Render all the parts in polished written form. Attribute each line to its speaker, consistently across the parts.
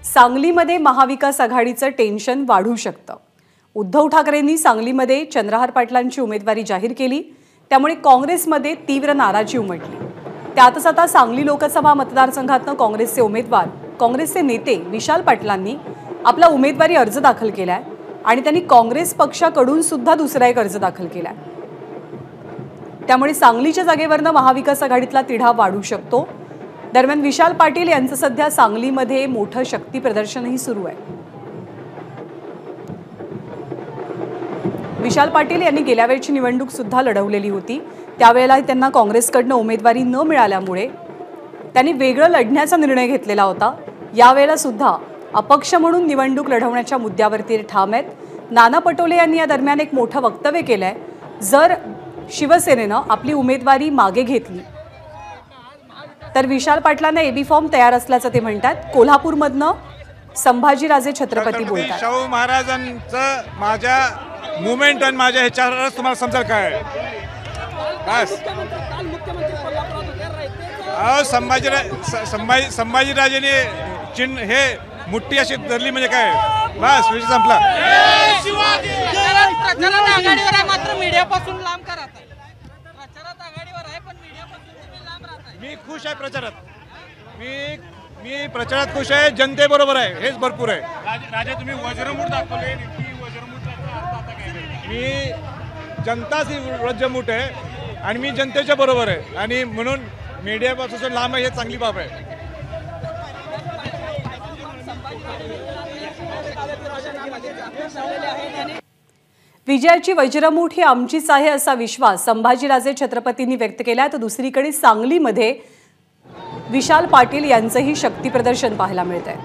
Speaker 1: सांगलीमध्ये महाविकास आघाडीचं टेन्शन वाढू शकतं। उद्धव ठाकरेंनी सांगलीमध्ये चंद्रहार पाटलांची उमेदवारी जाहीर केली, त्यामुळे काँग्रेसमध्ये तीव्र नाराजी उमटली। त्यातच आता सांगली लोकसभा मतदारसंघातून काँग्रेसचे उमेदवार, काँग्रेसचे नेते विशाल पाटलांनी आपला उमेदवारी अर्ज दाखल केलाय आणि त्यांनी काँग्रेस पक्षाकडून सुद्धा दुसरा एक अर्ज दाखल केलाय। त्यामुळे सांगलीच्या जागेवरनं महाविकास आघाडीतला तिढा वाढू शकतो। दरम्यान विशाल पाटील यांचं सध्या सांगलीमध्ये मोठं शक्ती प्रदर्शनही सुरू आहे। विशाल पाटील यांनी गेल्या वेळची निवडणूक सुद्धा लढवलेली होती, त्यावेळेला त्यांना काँग्रेसकडून उमेदवारी न मिळाल्यामुळे त्यांनी वेगळं लढण्याचा निर्णय घेतलेला होता। यावेळेला सुद्धा अपक्ष म्हणून निवडणूक लढवण्याच्या मुद्द्यावरती ठाम आहेत। नाना पटोले यांनी या दरम्यान एक मोठं वक्तव्य केलंय। जर शिवसेनेनं आपली उमेदवारी मागे घेतली तर विशाल पाटलांना एबी फॉर्म तयार असल्याचं ते म्हणतात। कोल्हापूरमधनं संभाजीराजे छत्रपती बोलतात।
Speaker 2: शाहू महाराजांचं माझ्या मुवमेंट आणि माझ्या ह्याच्यावरच तुम्हाला समजेल काय बस। संभाजीराजेने चिन्ह हे मुठ्ठी अशी धरली म्हणजे काय बस विषय संपला।
Speaker 3: मात्र मीडियापासून लांब करा। प्रचारात आघाडीवर आहे पण मीडियापासून तुम्ही लांब राहताय।
Speaker 2: मी खुश आहे प्रचारात, मी प्रचारात खुश आहे, जनतेबरोबर आहे, हेच भरपूर आहे।
Speaker 4: राजा तुम्ही वज्रमूठ दाखवले,
Speaker 2: मी जनताच ही वज्रमूठ आहे आणि मी जनतेच्या बरोबर आहे आणि म्हणून मीडियापासून लांब आहे, हे चांगली बाब आहे।
Speaker 1: विजयाची वज्रमूठ ही आमचीच आहे असा विश्वास संभाजीराजे छत्रपतींनी व्यक्त केला। तर दुसरीकडे सांगलीमध्ये विशाल पाटील यांचंही शक्ती प्रदर्शन पाहायला मिळतंय।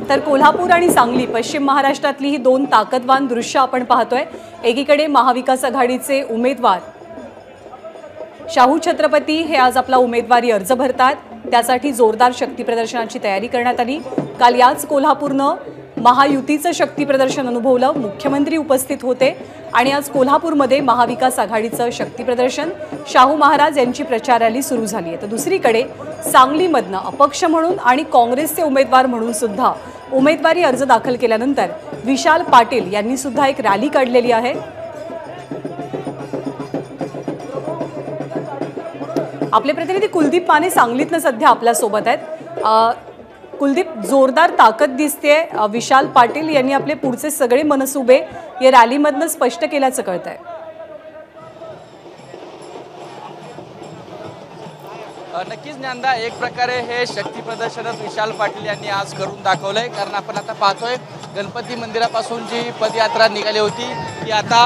Speaker 1: तर कोल्हापूर आणि सांगली पश्चिम महाराष्ट्रातली ही दोन ताकदवान दृश्य आपण पाहतोय। एकीकडे महाविकास आघाडीचे उमेदवार शाहू छत्रपती हे आज आपला उमेदवारी अर्ज भरतात, त्यासाठी जोरदार शक्ती प्रदर्शनाची तयारी करण्यात आली। काल याच कोल्हापूरनं महायुतीचं शक्ती प्रदर्शन अनुभवलं, मुख्यमंत्री उपस्थित होते आणि आज कोल्हापूरमध्ये महाविकास आघाडीचं शक्ती प्रदर्शन, शाहू महाराज यांची प्रचार रॅली सुरू झाली आहे। तर दुसरीकडे सांगलीमधनं अपक्ष म्हणून आणि काँग्रेसचे उमेदवार म्हणून सुद्धा उमेदवारी अर्ज दाखल केल्यानंतर विशाल पाटील यांनी सुद्धा एक रॅली काढलेली आहे। आपले प्रतिनिधी कुलदीप माने सांगलीतनं सध्या आपल्या सोबत आहेत। कुलदीप, जोरदार ताकद दिसते, विशाल पाटील यांनी आपले पुढचे सगळे मनसुबे या रॅलीमधनं स्पष्ट केल्याचं कळतंय।
Speaker 3: नक्कीच ज्ञानदा, एक प्रकारे हे शक्ती प्रदर्शनच विशाल पाटील यांनी आज करून दाखवलंय। कारण आपण आता पाहतोय गणपती मंदिरापासून जी पदयात्रा निघाली होती ती आता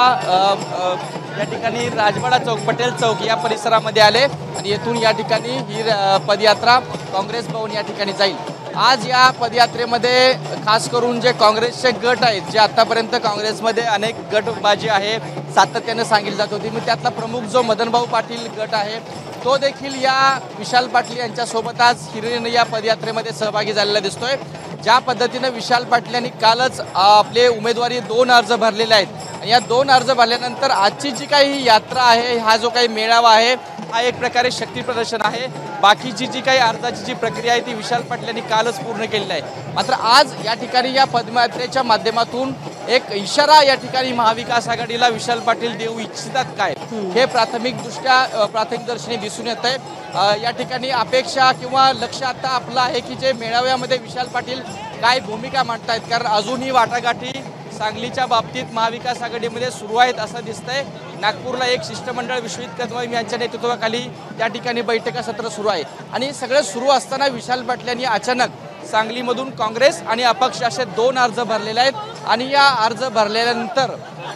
Speaker 3: या ठिकाणी राजवाडा चौक, पटेल चौक या परिसरामध्ये आले आणि येथून या ठिकाणी ही पदयात्रा काँग्रेस भवन या ठिकाणी जाईल। आज या पदयात्रेमध्ये खास करून जे काँग्रेसचे गट आहेत, जे आतापर्यंत काँग्रेसमध्ये अनेक गटबाजी आहे सातत्याने सांगितली जात होती, मग त्यातला प्रमुख जो मदनभाऊ पाटील गट आहे तो देखील या विशाल पाटील यांच्यासोबत आज हिरिरीने या पदयात्रेमध्ये सहभागी झालेला दिसतोय। ज्या पद्धतीने विशाल पाटील यांनी कालच आपले उमेदवारी 2 अर्ज भरलेले आहेत आणि या 2 अर्ज भरल्यानंतर आजची जी काही यात्रा आहे, हा जो काही मेळावा आहे, हा एक प्रकारे शक्ती प्रदर्शन आहे। बाकीची जी काही अर्जाची जी प्रक्रिया आहे ती विशाल पाटील यांनी कालच पूर्ण केलेली आहे। मात्र आज या ठिकाणी या पदयात्रेच्या माध्यमातून एक इशारा या ठिकाणी महाविकास आघाडीला विशाल पाटील देऊ इच्छितात काय, हे प्राथमिकदर्शनी दिसून येत आहे। या ठिकाणी अपेक्षा किंवा लक्ष आता आपलं आहे की जे मेळाव्यामध्ये विशाल पाटील काय भूमिका मांडतायत, कारण अजूनही वाटाघाटी सांगलीच्या बाबतीत महाविकास आघाडीमध्ये सुरू आहेत असं दिसतंय। नागपूरला एक शिष्टमंडळ विश्वजित कदम यांच्या नेतृत्वाखाली त्या ठिकाणी बैठका सत्र सुरू आहे आणि सगळं सुरू असताना विशाल पाटील यांनी अचानक सांगलीमधून काँग्रेस आणि अपक्ष असे 2 अर्ज भरलेले आहेत आणि या अर्ज भरल्यानंतर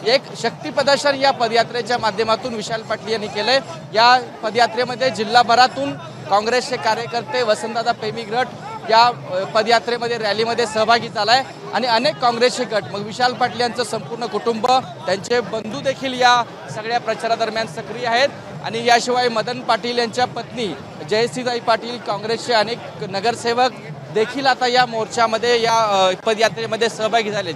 Speaker 3: एक शक्ती प्रदर्शन या पदयात्रेच्या माध्यमातून विशाल पाटील यांनी केलंय। या पदयात्रेमध्ये जिल्हाभरातून काँग्रेसचे कार्यकर्ते, वसंतदादा प्रेमी गट या पदयात्रेमध्ये रॅलीमध्ये सहभागी झालाय आणि अनेक काँग्रेसचे गट, मग विशाल पाटील यांचं संपूर्ण कुटुंब, त्यांचे बंधू देखील या सगळ्या प्रचारादरम्यान सक्रिय आहेत आणि याशिवाय मदन पाटील यांच्या पत्नी जयश्रीताई पाटील, काँग्रेसचे अनेक नगरसेवक देखील आता या मोर्चामध्ये, या पदयात्रेमध्ये सहभागी झालेत.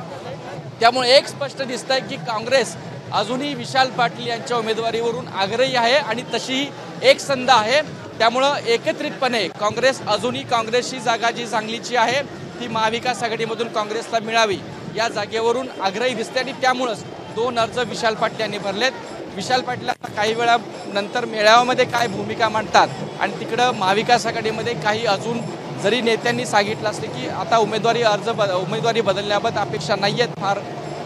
Speaker 3: त्यामुळे एक स्पष्ट दिसतंय की काँग्रेस अजूनही विशाल पाटील यांच्या उमेदवारीवरून आग्रही आहे आणि तशी एक संध आहे. त्यामुळं एकत्रितपणे काँग्रेस अजूनही काँग्रेसची जागा जी सांगलीची आहे ती महाविकास आघाडीमधून काँग्रेसला मिळावी या जागेवरून आग्रही दिसते आणि त्यामुळंच 2 अर्ज विशाल पाटील यांनी भरलेत. विशाल पाटील आता काही वेळा नंतर मेळाव्यामध्ये काय भूमिका मांडतात आणि तिकडं महाविकास आघाडीमध्ये काही अजून जरी नेत्यांनी सांगितलं असले की आता उमेदवारी बदलण्याबाबत अपेक्षा नाही आहेत फार,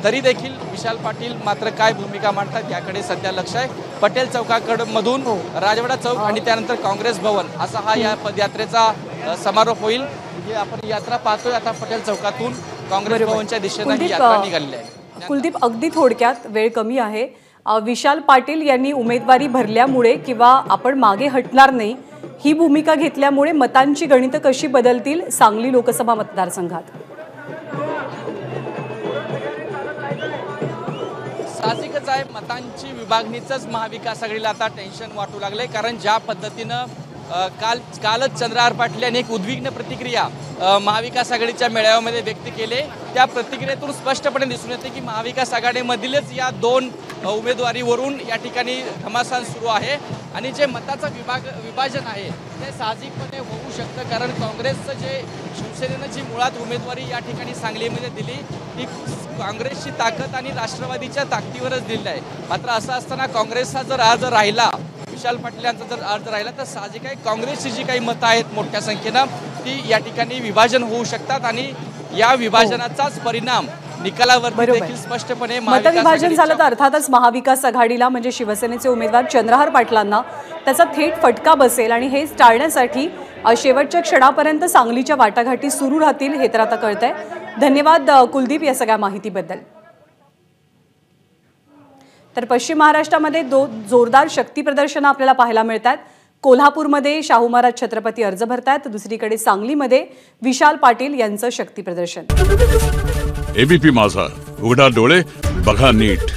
Speaker 3: तरी देखील विशाल पाटील मात्र काय भूमिका मांडतात याकडे सध्या लक्ष आहे. पटेल चौकाकडमधून राजवाडा चौक आणि त्यानंतर काँग्रेस भवन असा हा या पदयात्रेचा समारोप होईल. म्हणजे आपण यात्रा पाहतोय आता पटेल चौकातून काँग्रेस भवनच्या दिशेने ही यात्रा निघालेली आहे.
Speaker 1: कुलदीप, अगदी थोडक्यात, वेळ कमी आहे. विशाल पाटील यांनी उमेदवारी भरल्यामुळे किंवा आपण मागे हटणार नाही ही भूमिका घेतल्यामुळे मतांची गणितं कशी बदलतील सांगली लोकसभा मतदारसंघात?
Speaker 3: साहजिकच आहे, मतांची विभागणीचंच महाविकास आघाडीला आता टेन्शन वाटू लागलंय. कारण ज्या पद्धतीनं कालच चंद्रहार पाटील यांनी एक उद्विग्न प्रतिक्रिया महाविकास आघाडीच्या मेळाव्यामध्ये व्यक्त केले, त्या प्रतिक्रियेतून स्पष्टपणे दिसून येते की महाविकास आघाडीमधीलच या 2 उमेदवारीवरून या ठिकाणी घमासान सुरू आहे आणि जे मताचं विभाजन आहे ते साहजिकपणे होऊ शकतं. कारण काँग्रेसचं जे शिवसेनेनं जी मुळात उमेदवारी या ठिकाणी सांगलीमध्ये दिली ती काँग्रेसची ताकद आणि राष्ट्रवादीच्या ताकदीवरच दिली आहे. मात्र असं असताना काँग्रेसचा जर अर्ज राहिला, विशाल पाटील यांचा जर अर्ज राहिला तर साहजिक आहे काँग्रेसची जी काही मतं आहेत मोठ्या संख्येनं ती या ठिकाणी विभाजन होऊ शकतात आणि या विभाजनाचाच परिणाम निकालावर देखील स्पष्टपणे
Speaker 1: मतविभाजन झालं तर अर्थातच महाविकास आघाडीला म्हणजे शिवसेनेचे उमेदवार चंद्रहार पाटलांना त्याचा थेट फटका बसेल आणि हे टाळण्यासाठी शेवटच्या क्षणापर्यंत सांगलीच्या वाटाघाटी सुरू राहतील हे तर आता कळतंय. धन्यवाद कुलदीप या सगळ्या माहितीबद्दल. तर पश्चिम महाराष्ट्रामध्ये जोरदार शक्ती प्रदर्शनं आपल्याला पाहायला मिळतात. कोल्हापूरमध्ये शाहू महाराज छत्रपती अर्ज भरतात, दुसरीकडे सांगलीमध्ये विशाल पाटील यांचं शक्ती प्रदर्शन.
Speaker 5: एबीपी माझा, उघडा डोळे बघा नीट.